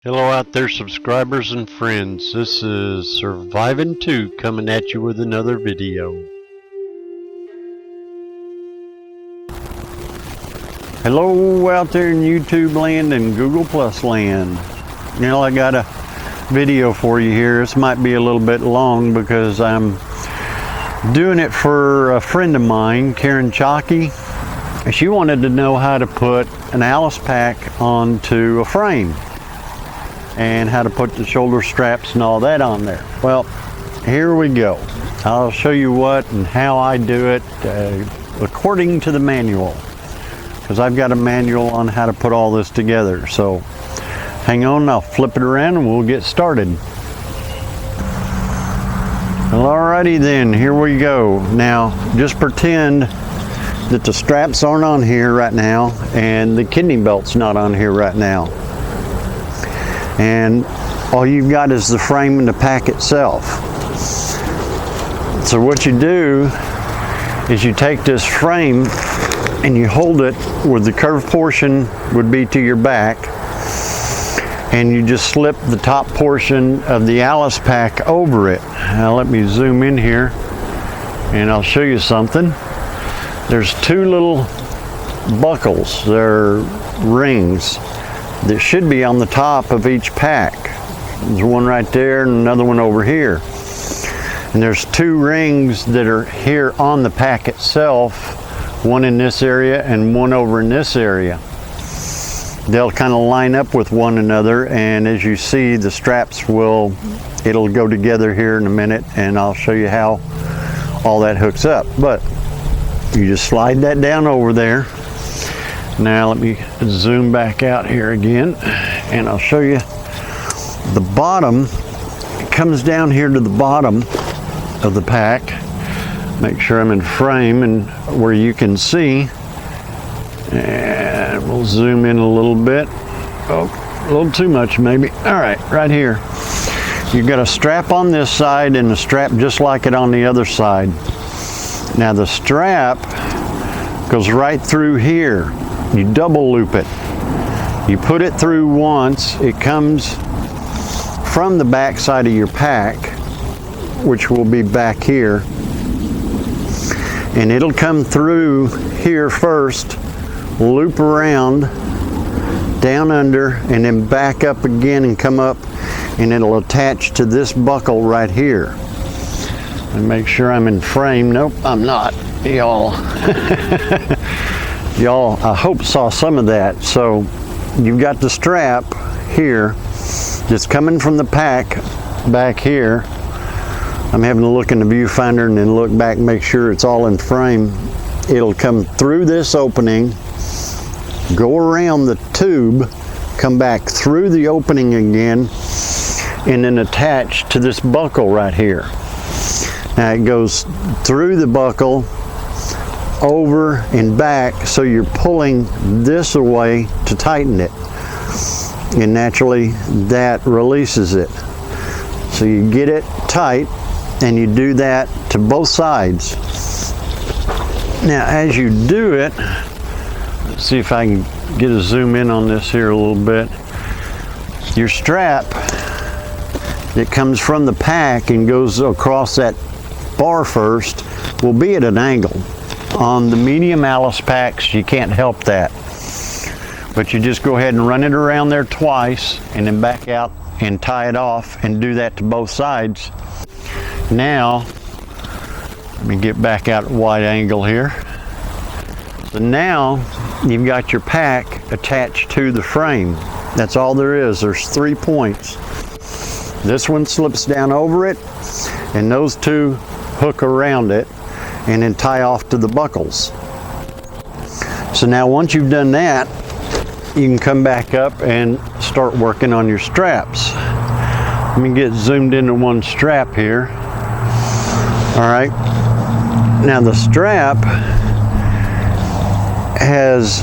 Hello out there, subscribers and friends. This is Surviving 2 coming at you with another video. Hello out there in YouTube land and Google Plus land. You know, I got a video for you here. This might be a little bit long because I'm doing it for a friend of mine, Karen Chalky. She wanted to know how to put an Alice pack onto a frame and how to put the shoulder straps and all that on there. Well, here we go. I'll show you what and how I do it according to the manual, because I've got a manual on how to put all this together. So hang on, I'll flip it around and we'll get started. Well, alrighty then, here we go. Now just pretend that the straps aren't on here right now and the kidney belt's not on here right now. And all you've got is the frame and the pack itself. So what you do is you take this frame and you hold it where the curved portion would be to your back, and you just slip the top portion of the Alice pack over it. Now let me zoom in here and I'll show you something. There's two little buckles, they're rings, that should be on the top of each pack. There's one right there and another one over here. And there's two rings that are here on the pack itself, one in this area and one over in this area. They'll kind of line up with one another, and as you see, the straps it'll go together here in a minute, and I'll show you how all that hooks up. But you just slide that down over there. Now let me zoom back out here again and I'll show you the bottom. It comes down here to the bottom of the pack. Make sure I'm in frame and where you can see, and we'll zoom in a little bit. Oh, a little too much maybe. All right, right here you've got a strap on this side and a strap just like it on the other side. Now the strap goes right through here. You double loop it. You put it through once, it comes from the back side of your pack, which will be back here, and it'll come through here first, loop around, down under, and then back up again and come up, and it'll attach to this buckle right here. And make sure I'm in frame. Nope, I'm not, y'all. Y'all, I hope saw some of that. So you've got the strap here that's coming from the pack back here. I'm having to look in the viewfinder and then look back and make sure it's all in frame. It'll come through this opening, go around the tube, come back through the opening again, and then attach to this buckle right here. Now it goes through the buckle, over and back, so you're pulling this away to tighten it, and naturally that releases it. So you get it tight, and you do that to both sides. Now as you do it, let's see if I can get a zoom in on this here a little bit. Your strap that comes from the pack and goes across that bar first will be at an angle. On the medium Alice packs, you can't help that. But you just go ahead and run it around there twice and then back out and tie it off, and do that to both sides. Now, let me get back out at wide angle here. So now you've got your pack attached to the frame. That's all there is. There's 3 points. This one slips down over it, and those two hook around it and then tie off to the buckles. So now once you've done that, you can come back up and start working on your straps. Let me get zoomed into one strap here. All right, now the strap has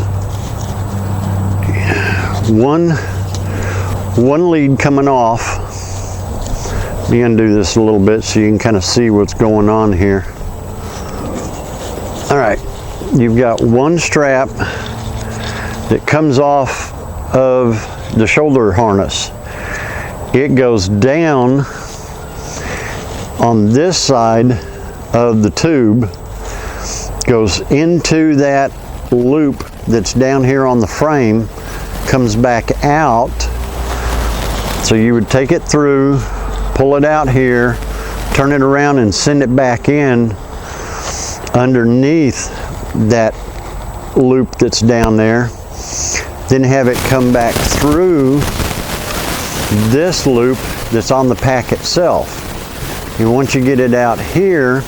one lead coming off. Let me undo this a little bit so you can kind of see what's going on here. All right, you've got one strap that comes off of the shoulder harness. it goes down on this side of the tube, goes into that loop that's down here on the frame, comes back out. So you would take it through, pull it out here, turn it around and send it back in underneath that loop that's down there, then have it come back through this loop that's on the pack itself. And once you get it out here,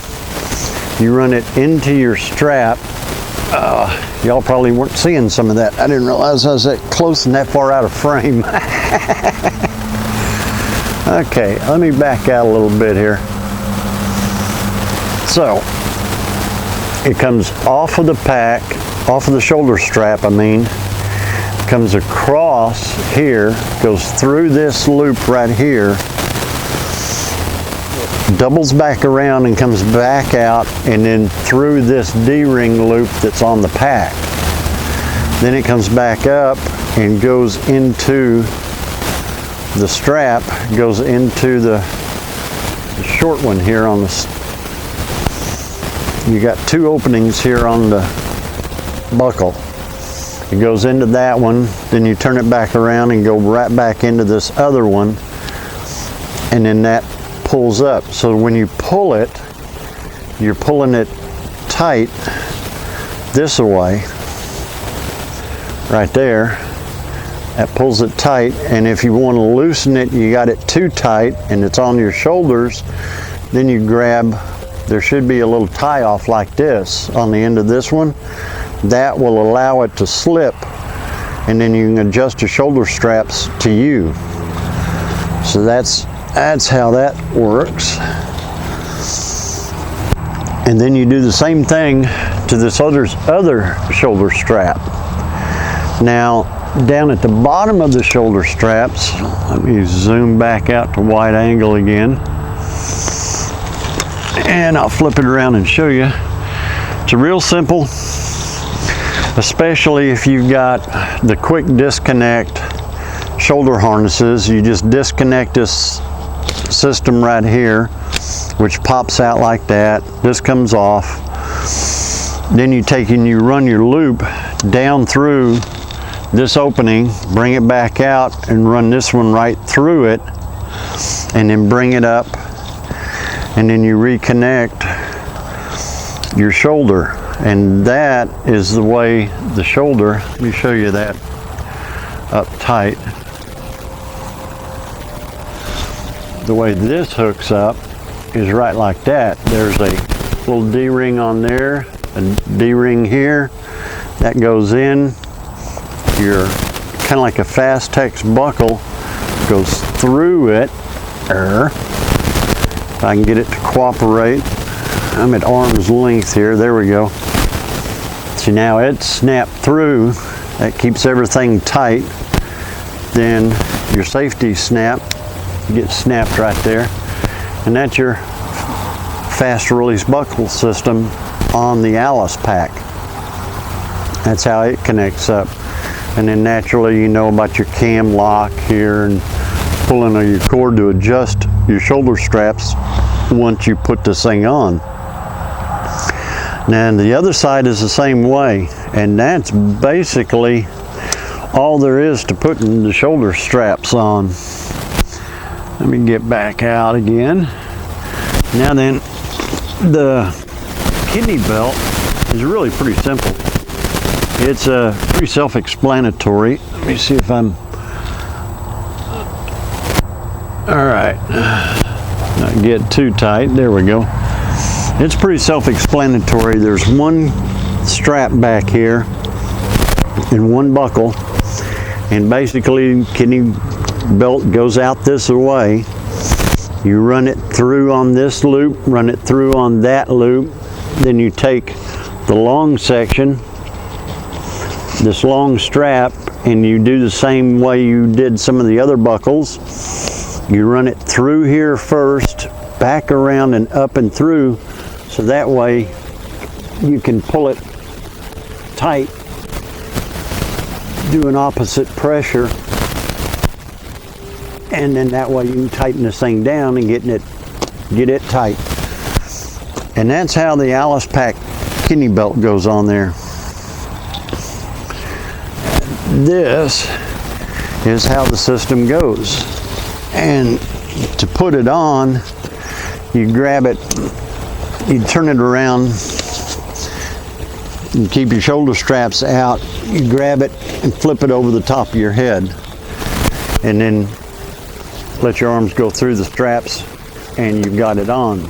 you run it into your strap. Y'all probably weren't seeing some of that. I didn't realize I was that close and that far out of frame. Okay, let me back out a little bit here. So, it comes off of the pack, off of the shoulder strap, I mean, comes across here, goes through this loop right here, doubles back around and comes back out, and then through this D-ring loop that's on the pack. Then it comes back up and goes into the strap, goes into the short one here on the, you got two openings here on the buckle. It goes into that one, then you turn it back around and go right back into this other one, and then that pulls up. So when you pull it, you're pulling it tight this way, right there. That pulls it tight, and if you want to loosen it, you got it too tight and it's on your shoulders, then you grab, there should be a little tie off like this on the end of this one. That will allow it to slip, and then you can adjust your shoulder straps to you. So that's how that works. And then you do the same thing to this other shoulder strap. Now, down at the bottom of the shoulder straps, let me zoom back out to wide angle again, and I'll flip it around and show you. It's real simple, especially if you've got the quick disconnect shoulder harnesses. You just disconnect this system right here, which pops out like that. This comes off. Then you take and you run your loop down through this opening, bring it back out and run this one right through it, and then bring it up, and then you reconnect your shoulder. And that is the way the shoulder, let me show you that up tight. The way this hooks up is right like that. There's a little D-ring on there, a D-ring here, that goes in. Your kind of like a Fastex buckle goes through it. If I can get it to cooperate, I'm at arm's length here. There we go. See, now it's snapped through. That keeps everything tight. Then your safety snap gets snapped right there, and that's your fast release buckle system on the Alice pack. That's how it connects up. And then naturally, you know about your cam lock here and pulling of your cord to adjust your shoulder straps once you put this thing on. Now the other side is the same way, and that's basically all there is to putting the shoulder straps on. Let me get back out again. Now then, the kidney belt is really pretty simple. It's pretty self-explanatory. Let me see if I'm... All right. Not get too tight. There we go. It's pretty self-explanatory. There's one strap back here and one buckle. And basically, kidney belt goes out this way. You run it through on this loop, run it through on that loop. Then you take the long section, this long strap, and you do the same way you did some of the other buckles. You run it through here first, back around and up and through, so that way you can pull it tight, do an opposite pressure, and then that way you can tighten this thing down and get it tight. And that's how the AllisPac kidney belt goes on there. This is how the system goes. And to put it on, you grab it, you turn it around, and keep your shoulder straps out. You grab it and flip it over the top of your head, and then let your arms go through the straps, and you've got it on.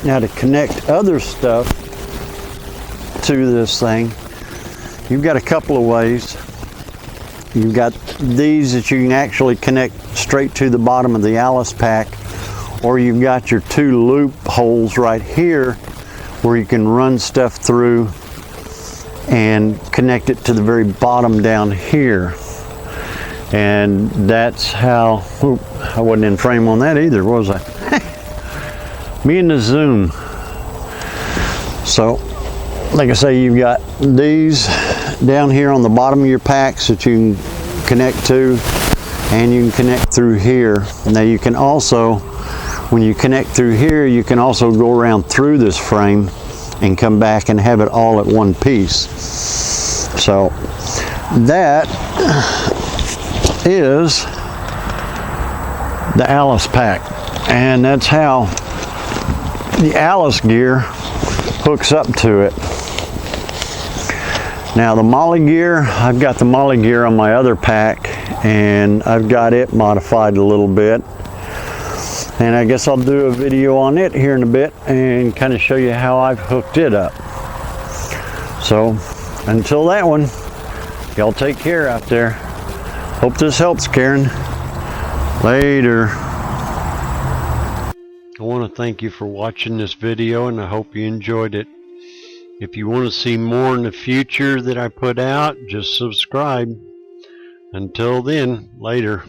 Now, to connect other stuff to this thing, you've got a couple of ways. You've got these that you can actually connect straight to the bottom of the AllisPac, or you've got your 2 loop holes right here where you can run stuff through and connect it to the very bottom down here. And that's how, I wasn't in frame on that either, was I? Me and the zoom. So, like I say, you've got these down here on the bottom of your packs that you can connect to, and you can connect through here. Now you can also, when you connect through here, you can also go around through this frame and come back and have it all at one piece. So that is the AllisPac, and that's how the Allis gear hooks up to it. Now the Molly gear, I've got the Molly gear on my other pack, and I've got it modified a little bit. And I guess I'll do a video on it here in a bit and kind of show you how I've hooked it up. So until that one, y'all take care out there. Hope this helps, Karen. Later. I want to thank you for watching this video, and I hope you enjoyed it. If you want to see more in the future that I put out, just subscribe. Until then, later.